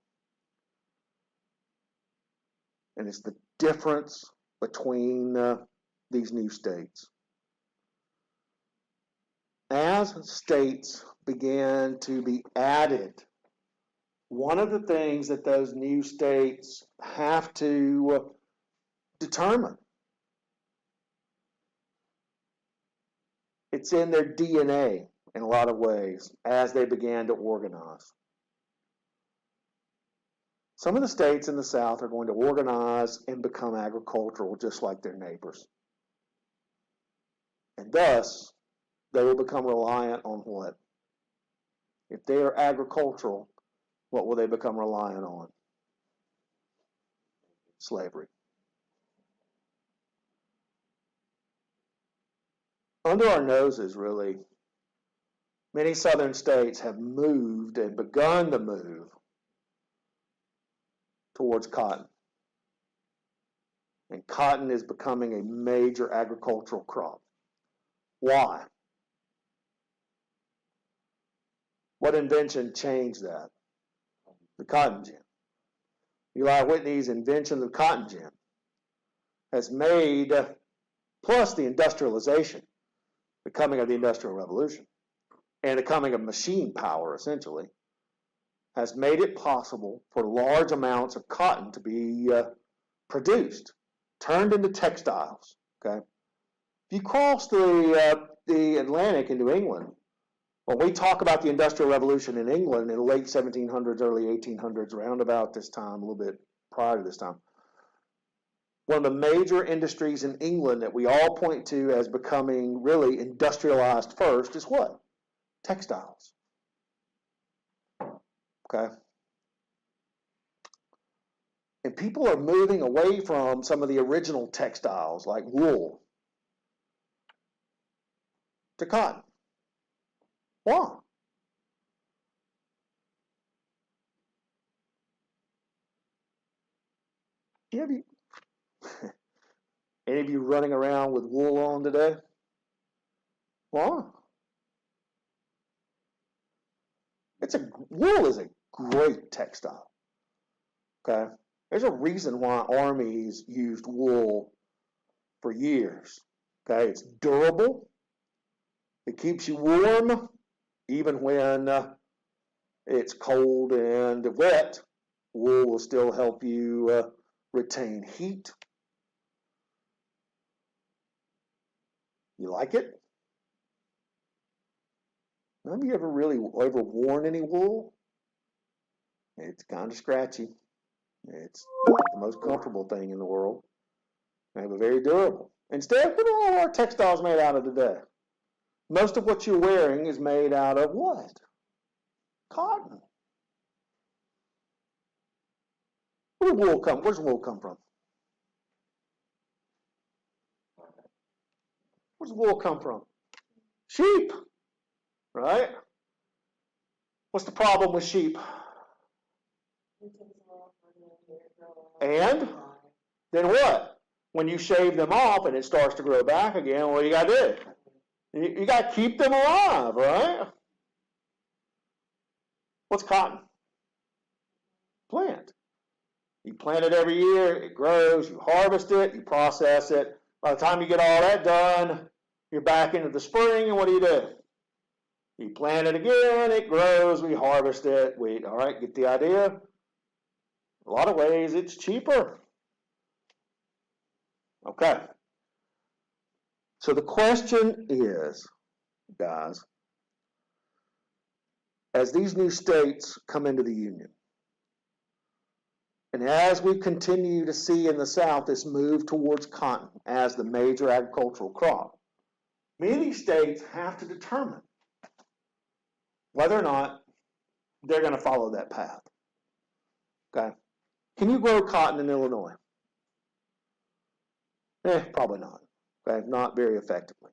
And it's the difference between these new states. As states began to be added, one of the things that those new states have to determine, it's in their DNA in a lot of ways as they began to organize. Some of the states in the South are going to organize and become agricultural just like their neighbors. And thus, they will become reliant on what? If they are agricultural, what will they become reliant on? Slavery. Under our noses, really, many southern states have moved and begun to move towards cotton. And cotton is becoming a major agricultural crop. Why? What invention changed that? The cotton gin. Eli Whitney's invention of the cotton gin has made, plus the industrialization, the coming of the Industrial Revolution, and the coming of machine power, essentially, has made it possible for large amounts of cotton to be produced, turned into textiles. Okay, if you cross the Atlantic into England, when we talk about the Industrial Revolution in England in the late 1700s, early 1800s, around about this time, a little bit prior to this time, one of the major industries in England that we all point to as becoming really industrialized first is what? Textiles. Okay. And people are moving away from some of the original textiles like wool to cotton. Why? Any of you running around with wool on today? Why? Wool is a great textile. Okay? There's a reason why armies used wool for years. Okay? It's durable. It keeps you warm even when it's cold and wet. Wool will still help you retain heat. You like it? Have you ever worn any wool? It's kind of scratchy. It's not the most comfortable thing in the world, but very durable. Instead, what are all our textiles made out of today? Most of what you're wearing is made out of what? Cotton. Where's wool come from? Where's wool come from? Sheep, right? What's the problem with sheep? And then what? When you shave them off and it starts to grow back again, what do you got to do? You got to keep them alive, right? What's cotton? Plant. You plant it every year, it grows, you harvest it, you process it. By the time you get all that done, you're back into the spring, and what do? You plant it again, it grows, we harvest it. All right, get the idea? A lot of ways, it's cheaper. Okay. So the question is, guys, as these new states come into the Union, and as we continue to see in the South this move towards cotton as the major agricultural crop, many of these states have to determine whether or not they're going to follow that path. Okay? Can you grow cotton in Illinois? Probably not. Okay? Not very effectively.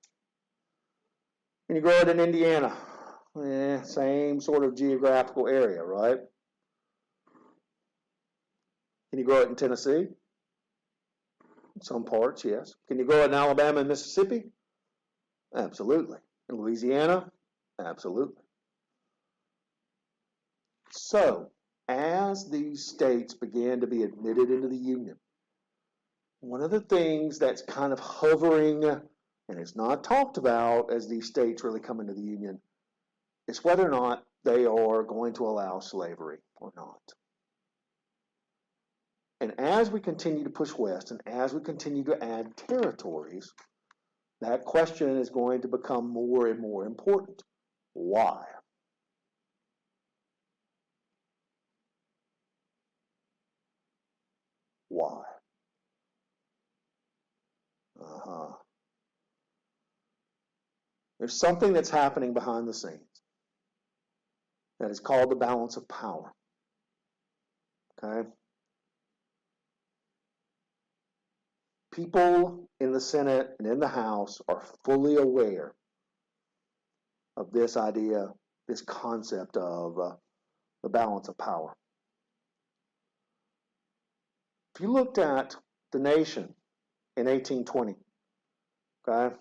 Can you grow it in Indiana? Same sort of geographical area, right? Can you grow it in Tennessee? In some parts, yes. Can you grow it in Alabama and Mississippi? Absolutely. In Louisiana? Absolutely. So, as these states began to be admitted into the Union, one of the things that's kind of hovering, and it's not talked about as these states really come into the Union, is whether or not they are going to allow slavery or not. And as we continue to push west and as we continue to add territories, that question is going to become more and more important. Why? Why? There's something that's happening behind the scenes that is called the balance of power. Okay? People in the Senate and in the House are fully aware of this idea, this concept of the balance of power. If you looked at the nation in 1820, okay?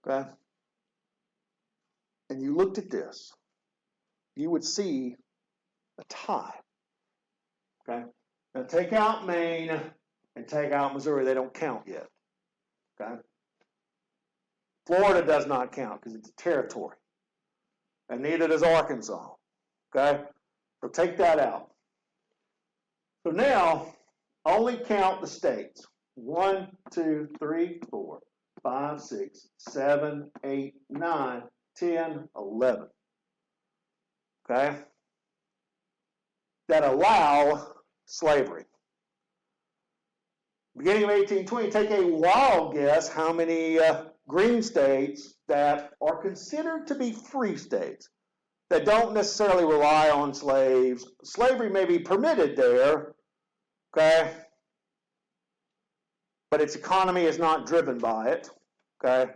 Okay? And you looked at this, you would see a tie. Okay? Now take out Maine and take out Missouri. They don't count yet. Okay? Florida does not count because it's a territory. And neither does Arkansas. Okay? So take that out. So now, only count the states. 1, 2, 3, 4, 5, 6, 7, 8, 9, 10, 11. Okay? That allow slavery. Beginning of 1820, take a wild guess how many green states that are considered to be free states that don't necessarily rely on slaves. Slavery may be permitted there, okay? But its economy is not driven by it, okay?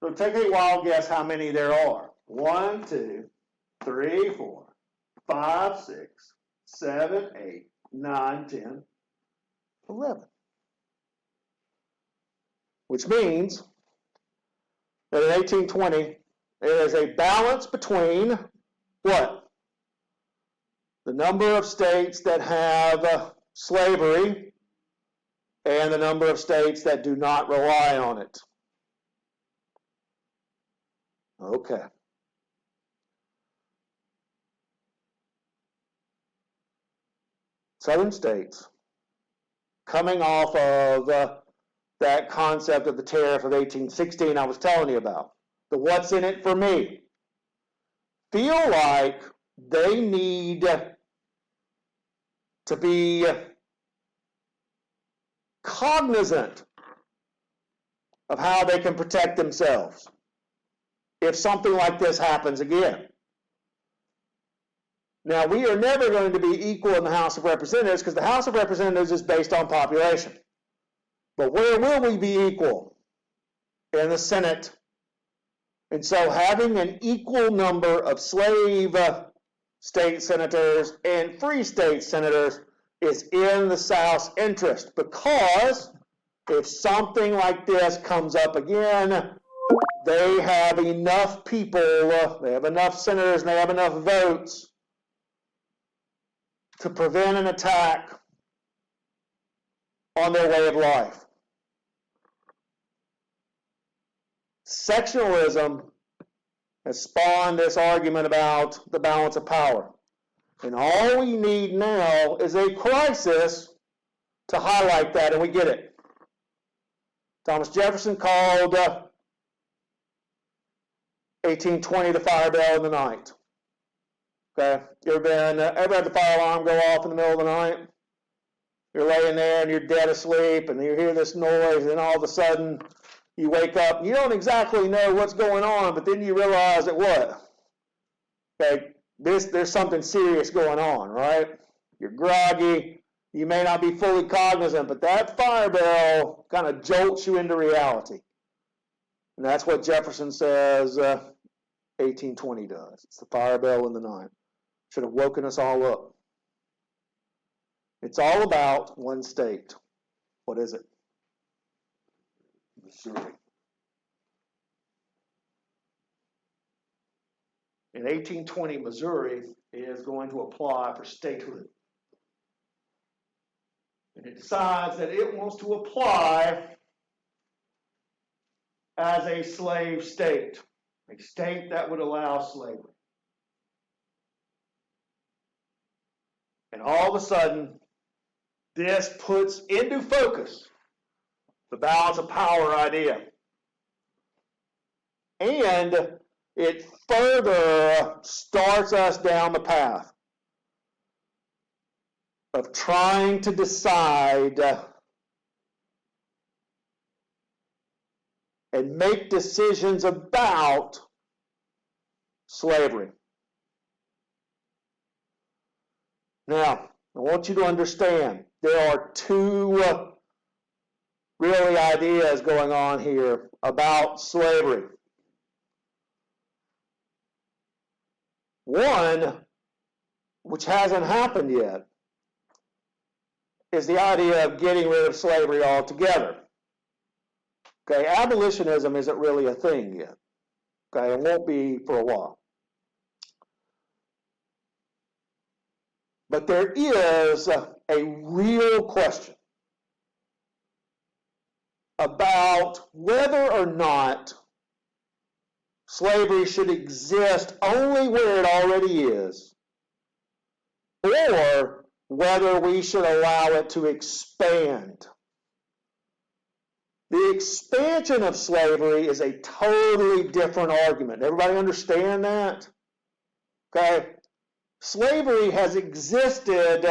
So take a wild guess how many there are. 1, 2, 3, 4, 5, 6, 7, 8, 9, 10, 11. Which means that in 1820, there is a balance between what? The number of states that have slavery and the number of states that do not rely on it. Okay. Southern states, coming off of that concept of the tariff of 1816 I was telling you about, the what's in it for me, feel like they need to be cognizant of how they can protect themselves if something like this happens again. Now, we are never going to be equal in the House of Representatives because the House of Representatives is based on population. But where will we be equal? In the Senate. And so having an equal number of slave state senators and free state senators is in the South's interest, because if something like this comes up again, they have enough people, they have enough senators, and they have enough votes to prevent an attack on their way of life. Sectionalism has spawned this argument about the balance of power. And all we need now is a crisis to highlight that, and we get it. Thomas Jefferson called 1820 the fire bell in the night. Okay, ever had the fire alarm go off in the middle of the night? You're laying there and you're dead asleep, and you hear this noise, and then all of a sudden you wake up. You don't exactly know what's going on, but then you realize that what? Okay, there's something serious going on, right? You're groggy. You may not be fully cognizant, but that fire bell kind of jolts you into reality. And that's what Jefferson says 1820 does. It's the fire bell in the night. Should have woken us all up. It's all about one state. What is it? Missouri. In 1820, Missouri is going to apply for statehood. And it decides that it wants to apply as a slave state, a state that would allow slavery. And all of a sudden, this puts into focus the balance of power idea. And it further starts us down the path of trying to decide and make decisions about slavery. Now, I want you to understand there are two really ideas going on here about slavery. One, which hasn't happened yet, is the idea of getting rid of slavery altogether. Okay, abolitionism isn't really a thing yet. Okay, it won't be for a while. But there is a real question about whether or not slavery should exist only where it already is, or whether we should allow it to expand. The expansion of slavery is a totally different argument. Everybody understand that? Okay? Slavery has existed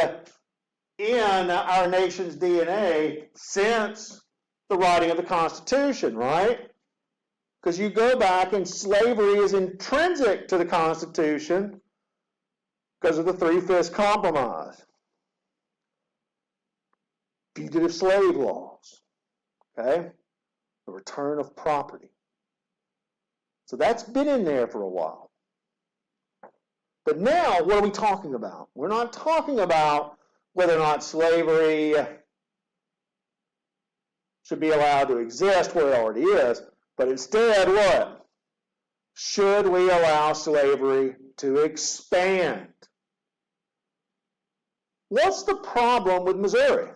in our nation's DNA since the writing of the Constitution, right? Because you go back and slavery is intrinsic to the Constitution because of the Three-Fifths Compromise. Fugitive slave laws, okay? The return of property. So that's been in there for a while. But now, what are we talking about? We're not talking about whether or not slavery should be allowed to exist where it already is, but instead what? Should we allow slavery to expand? What's the problem with Missouri?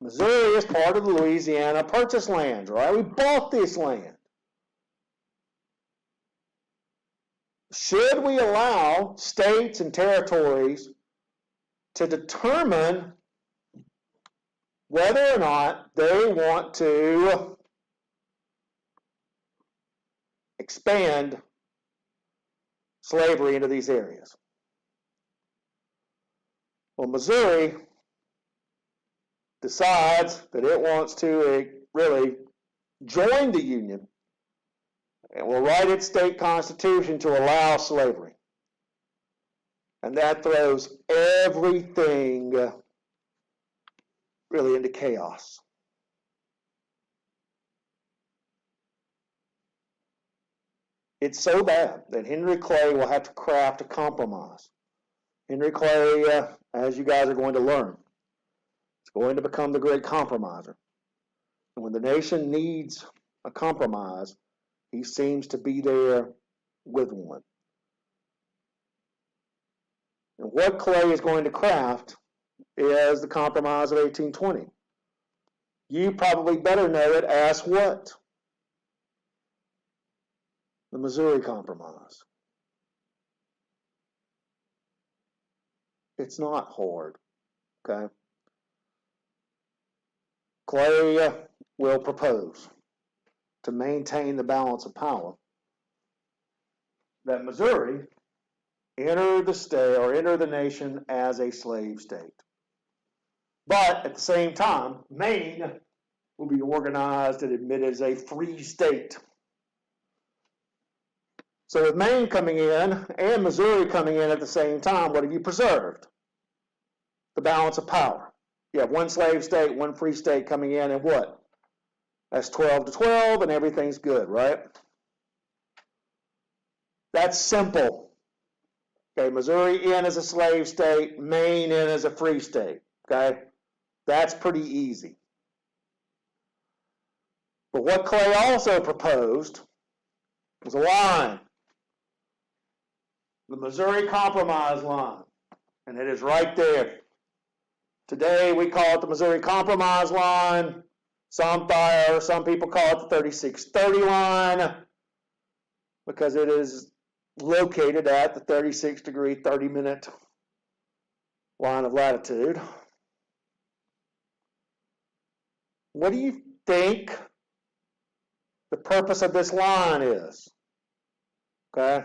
Missouri is part of the Louisiana Purchase lands, right? We bought this land. Should we allow states and territories to determine whether or not they want to expand slavery into these areas? Well, Missouri decides that it wants to really join the Union and will write its state constitution to allow slavery. And that throws everything really into chaos. It's so bad that Henry Clay will have to craft a compromise. Henry Clay, as you guys are going to learn, is going to become the great compromiser. And when the nation needs a compromise, he seems to be there with one. And what Clay is going to craft is the Compromise of 1820. You probably better know it as what? The Missouri Compromise. It's not hard, okay? Clay will propose to maintain the balance of power that Missouri enter the state or enter the nation as a slave state. But at the same time, Maine will be organized and admitted as a free state. So with Maine coming in and Missouri coming in at the same time, what have you preserved? The balance of power. You have one slave state, one free state coming in, and what? That's 12 to 12, and everything's good, right? That's simple. Okay, Missouri in as a slave state, Maine in as a free state, okay? That's pretty easy. But what Clay also proposed was a line, the Missouri Compromise line, and it is right there. Today we call it the Missouri Compromise line. Some people call it the 3630 line because it is located at the 36-degree, 30-minute line of latitude. What do you think the purpose of this line is? Okay?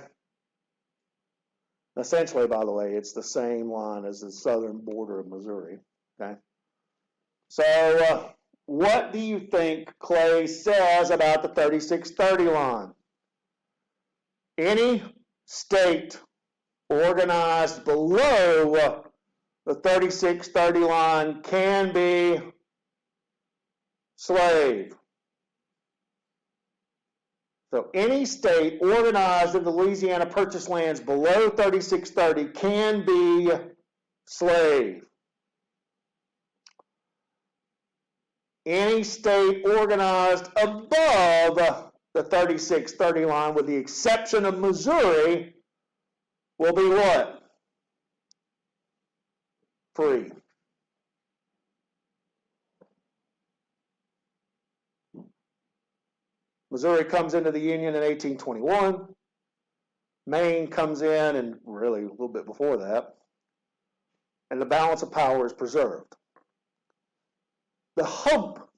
Essentially, by the way, it's the same line as the southern border of Missouri. Okay? So, what do you think Clay says about the 3630 line? Any state organized below the 3630 line can be slave. So any state organized in the Louisiana Purchase lands below 3630 can be slave. Any state organized above the 3630 line, with the exception of Missouri, will be what? Free. Missouri comes into the Union in 1821. Maine comes in, and really a little bit before that. And the balance of power is preserved. The hope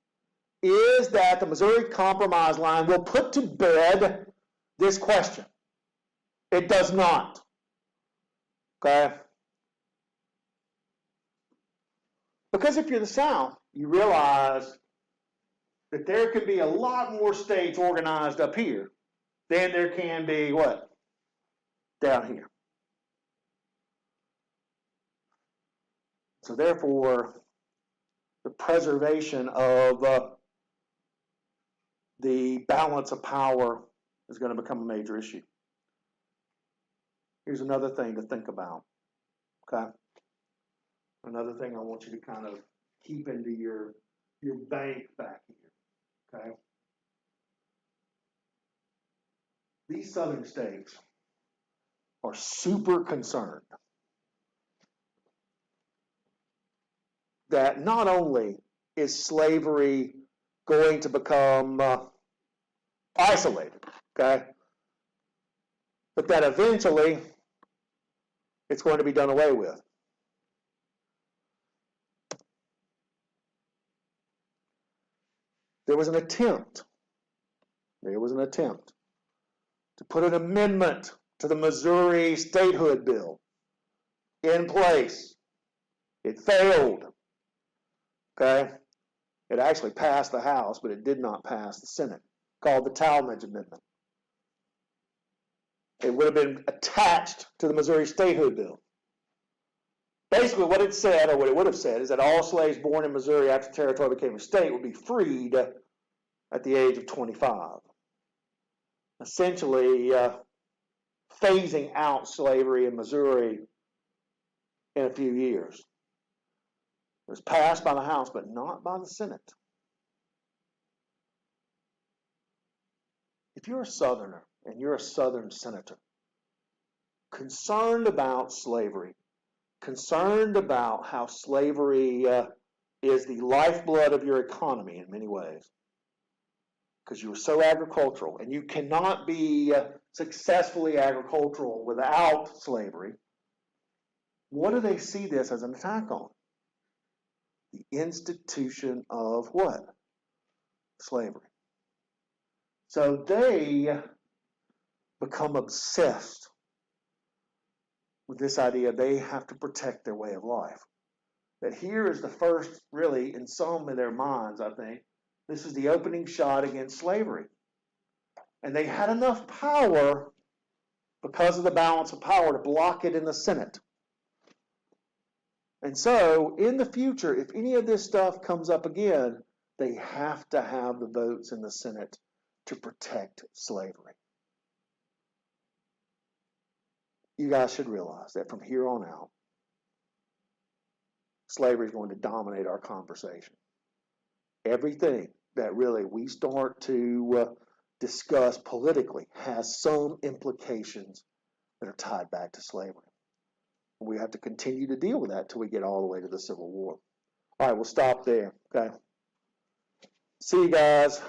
is that the Missouri Compromise line will put to bed this question. It does not. Okay? Because if you're the South, you realize that there could be a lot more states organized up here than there can be what? Down here. So therefore, the preservation of the balance of power is going to become a major issue. Here's another thing to think about, okay? Another thing I want you to kind of keep into your bank back here, okay? These southern states are super concerned that not only is slavery going to become isolated, okay, but that eventually it's going to be done away with. There was an attempt to put an amendment to the Missouri Statehood Bill in place. It failed. Okay? It actually passed the House, but it did not pass the Senate, called the Talmadge Amendment. It would have been attached to the Missouri Statehood Bill. Basically, what it said, or what it would have said, is that all slaves born in Missouri after the territory became a state would be freed at the age of 25. Essentially, phasing out slavery in Missouri in a few years. It was passed by the House, but not by the Senate. If you're a Southerner and you're a Southern senator, concerned about slavery, concerned about how slavery is the lifeblood of your economy in many ways, because you are so agricultural, and you cannot be successfully agricultural without slavery, what do they see this as an attack on? The institution of what? Slavery. So they become obsessed with this idea they have to protect their way of life. That here is the first, really, in some of their minds, I think, this is the opening shot against slavery. And they had enough power, because of the balance of power, to block it in the Senate. And so, in the future, if any of this stuff comes up again, they have to have the votes in the Senate to protect slavery. You guys should realize that from here on out, slavery is going to dominate our conversation. Everything that really we start to discuss politically has some implications that are tied back to slavery. We have to continue to deal with that until we get all the way to the Civil War. All right, we'll stop there, okay? See you guys.